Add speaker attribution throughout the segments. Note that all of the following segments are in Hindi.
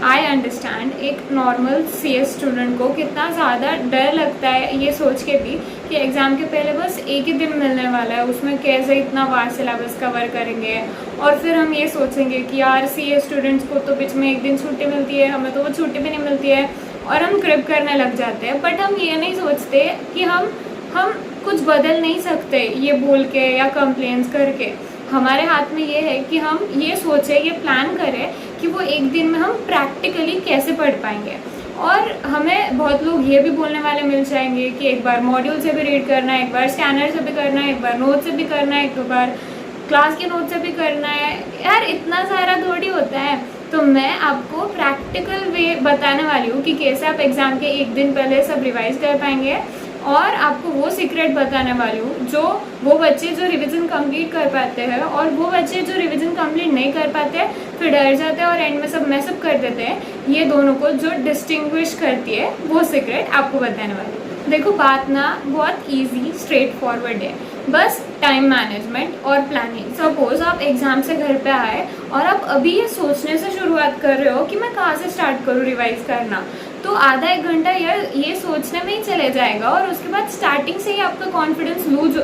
Speaker 1: आई अंडरस्टैंड एक नॉर्मल CS स्टूडेंट को कितना ज़्यादा डर लगता है ये सोच के भी कि एग्ज़ाम के पहले बस एक ही दिन मिलने वाला है, उसमें कैसे इतना वास्ट सिलेबस कवर करेंगे। और फिर हम ये सोचेंगे कि यार CS स्टूडेंट्स को तो बीच में एक दिन छुट्टी मिलती है, हमें तो वो छुट्टी भी नहीं मिलती है, और हम क्रिप करने लग जाते हैं। बट हम ये नहीं सोचते कि हम कुछ बदल नहीं सकते ये बोल के या कंप्लेंट्स करके। हमारे हाथ में ये है कि हम ये सोचें, ये प्लान करें कि वो एक दिन में हम प्रैक्टिकली कैसे पढ़ पाएंगे। और हमें बहुत लोग ये भी बोलने वाले मिल जाएंगे कि एक बार मॉड्यूल से भी रीड करना है, एक बार स्कैनर से भी करना है, एक बार नोट से भी करना है, एक बार क्लास के नोट से भी करना है। यार इतना सारा थोड़ी होता है। तो मैं आपको प्रैक्टिकल वे बताने वाली हूँ कि कैसे आप एग्ज़ाम के एक दिन पहले सब रिवाइज कर पाएंगे। और आपको वो सीक्रेट बताने वाली हूँ जो वो बच्चे जो रिवीजन कंप्लीट कर पाते हैं और वो बच्चे जो रिवीजन कंप्लीट नहीं कर पाते फिर डर जाते हैं और एंड में सब मैसअप कर देते हैं, ये दोनों को जो डिस्टिंग्विश करती है वो सीक्रेट आपको बताने वाली हूँ। देखो बात ना बहुत इजी स्ट्रेट फॉरवर्ड है, बस टाइम मैनेजमेंट और प्लानिंग। सपोज आप एग्जाम से घर पे आए और आप अभी ये सोचने से शुरुआत कर रहे हो कि मैं कहाँ से स्टार्ट करूँ रिवाइज करना, तो आधा एक घंटा ये सोचने में ही चले जाएगा और उसके बाद स्टार्टिंग से ही आपका कॉन्फिडेंस लूज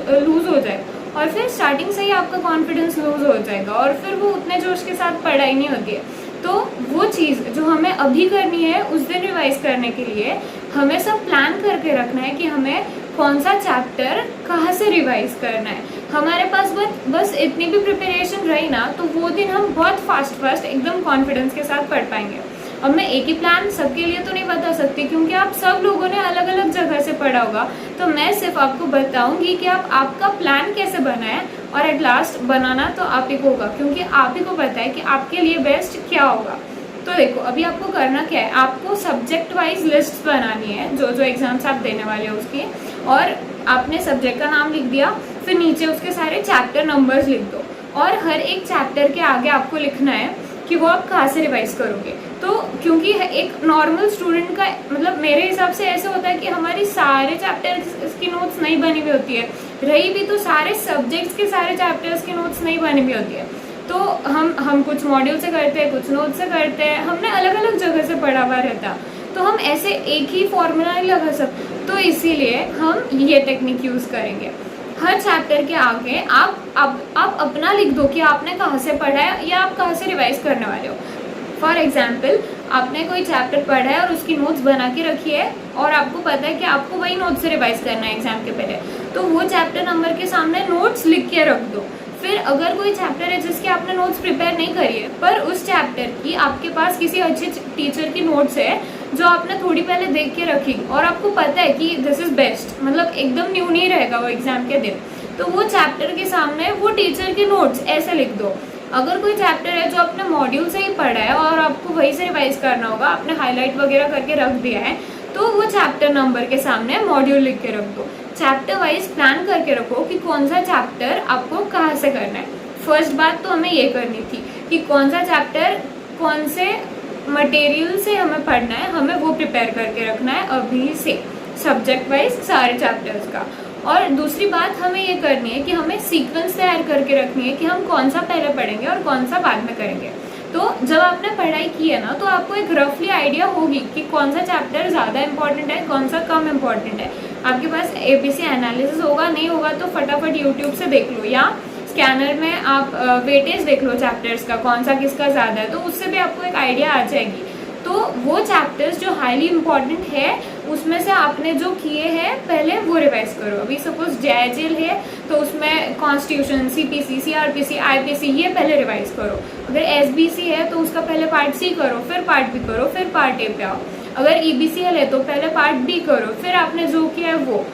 Speaker 1: हो जाएगा और फिर स्टार्टिंग से ही आपका कॉन्फिडेंस लूज हो जाएगा और फिर वो उतने जोश के साथ पढ़ाई नहीं होती है। तो वो चीज़ जो हमें अभी करनी है उस दिन रिवाइज करने के लिए हमें सब प्लान करके रखना है कि हमें कौन सा चैप्टर कहाँ से रिवाइज करना है। हमारे पास बस इतनी भी प्रिपरेशन रही ना तो वो दिन हम बहुत फास्ट एकदम कॉन्फिडेंस के साथ पढ़ पाएंगे। अब मैं एक ही प्लान सबके लिए तो नहीं बता सकती क्योंकि आप सब लोगों ने अलग अलग जगह से पढ़ा होगा, तो मैं सिर्फ आपको बताऊंगी कि आपका प्लान कैसे बना है और एट लास्ट बनाना तो आप ही को होगा क्योंकि आप ही को पता है कि आपके लिए बेस्ट क्या होगा। तो देखो अभी आपको करना क्या है, आपको सब्जेक्ट वाइज लिस्ट बनानी है जो एग्जाम्स आप देने वाले हो उसकी, और आपने सब्जेक्ट का नाम लिख दिया, फिर नीचे उसके सारे चैप्टर नंबर्स लिख दो और हर एक चैप्टर के आगे आपको लिखना है कि वो आप कहाँ से रिवाइज करोगे। तो क्योंकि एक नॉर्मल स्टूडेंट का मतलब मेरे हिसाब से ऐसा होता है कि हमारी सारे चैप्टर्स की नोट्स नहीं बनी हुई होती है, रही भी तो सारे सब्जेक्ट्स के सारे चैप्टर्स की नोट्स नहीं बनी हुई होती है। तो हम कुछ मॉड्यूल से करते हैं, कुछ नोट से करते हैं, हमने अलग अलग जगह से पढ़ा हुआ रहता, तो हम ऐसे एक ही फॉर्मूला नहीं लगा सकते। तो इसीलिए हम ये टेक्निक यूज़ करेंगे। हर चैप्टर के आगे आप अपना लिख दो कि आपने कहाँ से पढ़ा है या आप कहाँ से रिवाइज करने वाले हो। फॉर एग्जाम्पल आपने कोई चैप्टर पढ़ा है और उसकी नोट्स बना के रखी है और आपको पता है कि आपको वही नोट्स से रिवाइज करना है एग्जाम के पहले, तो वो चैप्टर नंबर के सामने नोट्स लिख के रख दो। फिर अगर कोई चैप्टर है जिसके आपने नोट्स प्रिपेयर नहीं करी है पर उस चैप्टर की आपके पास किसी अच्छे टीचर की नोट्स है जो आपने थोड़ी पहले देख के रखी और आपको पता है कि दिस इज बेस्ट, मतलब एकदम न्यू नहीं रहेगा वो एग्जाम के दिन, तो वो चैप्टर के सामने वो टीचर के नोट्स ऐसे लिख दो। अगर कोई चैप्टर है जो आपने मॉड्यूल से ही पढ़ा है और आपको वही से रिवाइज करना होगा, आपने हाईलाइट वगैरह करके रख दिया है, तो वो चैप्टर नंबर के सामने मॉड्यूल लिख के रख दो। चैप्टर वाइज प्लान करके रखो कि कौन सा चैप्टर आपको कहाँ से करना है। फर्स्ट बात तो हमें ये करनी थी कि कौन सा चैप्टर कौन से मटेरियल से हमें पढ़ना है, हमें वो प्रिपेयर करके रखना है अभी से, सब्जेक्ट वाइज सारे चैप्टर्स का। और दूसरी बात हमें ये करनी है कि हमें सीक्वेंस तैयार करके रखनी है कि हम कौन सा पहले पढ़ेंगे और कौन सा बाद में करेंगे। तो जब आपने पढ़ाई की है ना तो आपको एक रफली आइडिया होगी कि कौन सा चैप्टर ज़्यादा इंपॉर्टेंट है, कौन सा कम इम्पॉर्टेंट है। आपके पास ABC एनालिसिस होगा, नहीं होगा तो फटाफट यूट्यूब से देख लो या स्कैनर में आप वेटेज देख लो चैप्टर्स का, कौन सा किसका ज़्यादा है, तो उससे भी आपको एक आइडिया आ जाएगी। तो वो चैप्टर्स जो हाईली इम्पॉर्टेंट है उसमें से आपने जो किए हैं पहले वो रिवाइज करो। अभी सपोज JIGL है तो उसमें कॉन्स्टिट्यूशन, CPC, CRPC, IPC ये पहले रिवाइज करो। अगर SBC है तो उसका पहले पार्ट C करो, फिर पार्ट B करो, फिर पार्ट A पे आओ। अगर EBCL है तो पहले पार्ट B करो, फिर आपने जो किया है वो,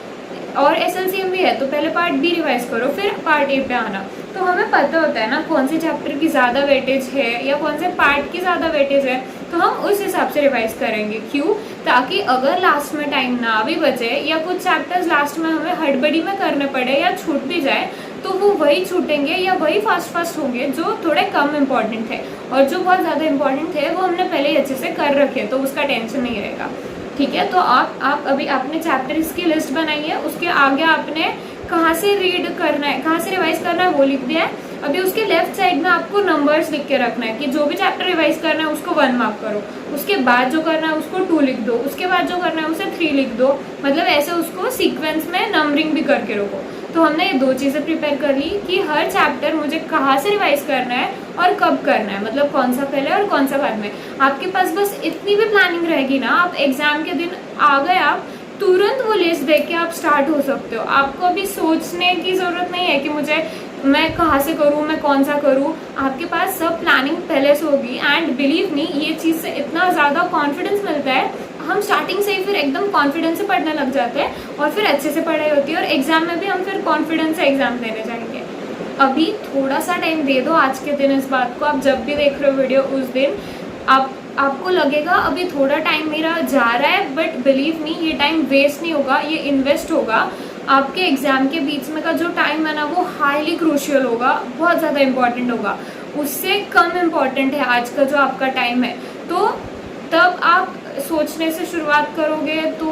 Speaker 1: और SLCM भी है तो पहले पार्ट B रिवाइज करो, फिर पार्ट A पे आना। तो हमें पता होता है ना कौन से चैप्टर की ज़्यादा वेटेज है या कौन से पार्ट की ज़्यादा वेटेज है, तो हम उस हिसाब से रिवाइज करेंगे। क्यों? ताकि अगर लास्ट में टाइम ना भी बचे या कुछ चैप्टर्स लास्ट में हमें हड़बड़ी में करने पड़े या छूट भी जाए तो वो वही छूटेंगे या वही फास्ट होंगे जो थोड़े कम इम्पॉर्टेंट थे, और जो बहुत ज़्यादा इम्पॉर्टेंट थे वो हमने पहले ही अच्छे से कर रखे, तो उसका टेंशन नहीं रहेगा। ठीक है, तो आप अभी आपने चैप्टर्स की लिस्ट बनाई है, उसके आगे आपने कहाँ से रीड करना है, कहाँ से रिवाइज करना है वो लिख दिया है। अभी उसके लेफ्ट साइड में आपको नंबर्स लिख के रखना है कि जो भी चैप्टर रिवाइज करना है उसको 1 मार्क करो, उसके बाद जो करना है उसको 2 लिख दो, उसके बाद जो करना है उसे 3 लिख दो, मतलब ऐसे उसको सीक्वेंस में नंबरिंग भी करके रखो। तो हमने ये 2 चीज़ें प्रिपेयर कर ली कि हर चैप्टर मुझे कहाँ से रिवाइज करना है और कब करना है, मतलब कौन सा पहले और कौन सा बाद में। आपके पास बस इतनी भी प्लानिंग रहेगी ना, आप एग्जाम के दिन आ गए, आप तुरंत वो लिस्ट देख के आप स्टार्ट हो सकते हो। आपको अभी सोचने की ज़रूरत नहीं है कि मैं कहाँ से करूँ, मैं कौन सा करूँ। आपके पास सब प्लानिंग पहले से होगी। एंड बिलीव मी, ये चीज़ से इतना ज़्यादा कॉन्फिडेंस मिलता है, हम स्टार्टिंग से ही फिर एकदम कॉन्फिडेंस से पढ़ने लग जाते हैं और फिर अच्छे से पढ़ाई होती है और एग्जाम में भी हम फिर कॉन्फिडेंस से एग्जाम देने जाएंगे। अभी थोड़ा सा टाइम दे दो आज के दिन इस बात को। आप जब भी देख रहे हो वीडियो उस दिन आपको लगेगा अभी थोड़ा टाइम मेरा जा रहा है, बट बिलीव मी ये टाइम वेस्ट नहीं होगा, ये इन्वेस्ट होगा। आपके एग्जाम के बीच में का जो टाइम है ना, वो हाईली क्रूशियल होगा, बहुत ज़्यादा इम्पॉर्टेंट होगा, उससे कम इम्पॉर्टेंट है आज का जो आपका टाइम है। तो तब आप सोचने से शुरुआत करोगे तो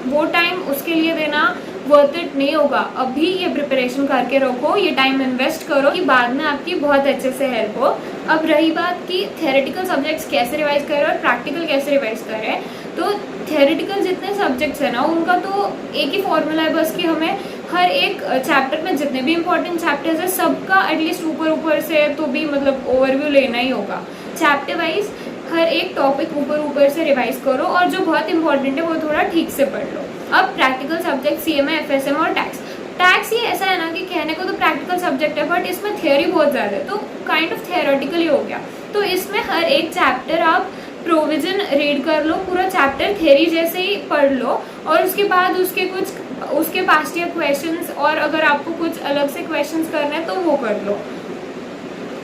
Speaker 1: वो टाइम उसके लिए देना वर्थ इट नहीं होगा। अभी ये प्रिपरेशन करके रखो, ये टाइम इन्वेस्ट करो कि बाद में आपकी बहुत अच्छे से हेल्प हो। अब रही बात कि थ्योरेटिकल सब्जेक्ट्स कैसे रिवाइज करें और प्रैक्टिकल कैसे रिवाइज करें, तो थ्योरेटिकल जितने सब्जेक्ट्स हैं ना, उनका तो एक ही फॉर्मूला है बस कि हमें हर एक चैप्टर में जितने भी इंपॉर्टेंट चैप्टर्स है सबका एटलीस्ट ऊपर से तो भी मतलब ओवरव्यू लेना ही होगा। चैप्टर वाइज हर एक टॉपिक ऊपर से रिवाइज करो और जो बहुत इंपॉर्टेंट है वो थोड़ा ठीक से पढ़ लो। अब प्रैक्टिकल सब्जेक्ट CMA, FSM और टैक्स ये ऐसा है ना कि कहने को तो प्रैक्टिकल सब्जेक्ट है, बट इसमें थियोरी बहुत ज़्यादा है, तो काइंड ऑफ थियोरेटिकल ही हो गया। तो इसमें हर एक चैप्टर आप प्रोविजन रीड कर लो, पूरा चैप्टर थियोरी जैसे ही पढ़ लो और उसके बाद उसके पास्ट ईयर क्वेश्चंस, और अगर आपको कुछ अलग से क्वेश्चंस करने हैं तो वो कर लो।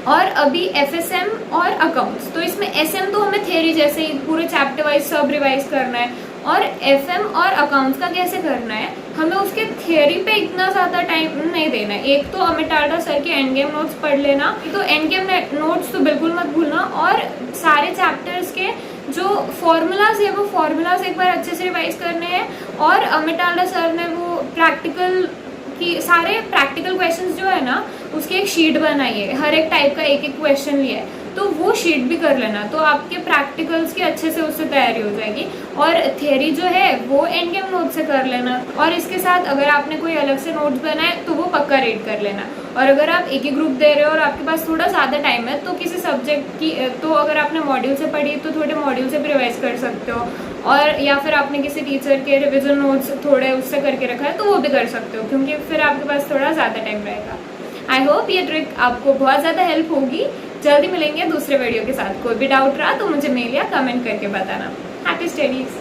Speaker 1: और अभी FSM और अकाउंट्स, तो इसमें SM तो हमें थियोरी जैसे ही पूरे चैप्टर वाइज सब रिवाइज करना है, और FM और अकाउंट्स का कैसे करना है, हमें उसके थियोरी पे इतना ज़्यादा टाइम नहीं देना है। एक तो अमित टाडा सर के एंड गेम नोट्स पढ़ लेना, तो एंड गेम नोट्स तो बिल्कुल मत भूलना, और सारे चैप्टर्स के जो फॉर्मूलाज है वो फॉर्मूलाज एक बार अच्छे से रिवाइज करने हैं। और अमित टाडा सर ने वो प्रैक्टिकल कि सारे प्रैक्टिकल क्वेश्चंस जो है ना उसकी एक शीट बनाई है, हर एक टाइप का एक क्वेश्चन लिया है, तो वो शीट भी कर लेना, तो आपके प्रैक्टिकल्स की अच्छे से उससे तैयारी हो जाएगी। और थियरी जो है वो एंड गेम नोट से कर लेना, और इसके साथ अगर आपने कोई अलग से नोट्स बनाए तो वो पक्का रीड कर लेना। और अगर आप एक ही ग्रुप दे रहे हो और आपके पास थोड़ा ज़्यादा टाइम है तो किसी सब्जेक्ट की, तो अगर आपने मॉड्यूल से पढ़ी तो थोड़े मॉड्यूल से भी रिवाइज कर सकते हो, और या फिर आपने किसी टीचर के रिविजन नोट्स थोड़े उससे करके रखा है तो वो भी कर सकते हो, क्योंकि फिर आपके पास थोड़ा ज़्यादा टाइम रहेगा। आई होप ये ट्रिक आपको बहुत ज़्यादा हेल्प होगी। जल्दी मिलेंगे दूसरे वीडियो के साथ। कोई भी डाउट रहा तो मुझे मेल या कमेंट करके बताना। Happy studies.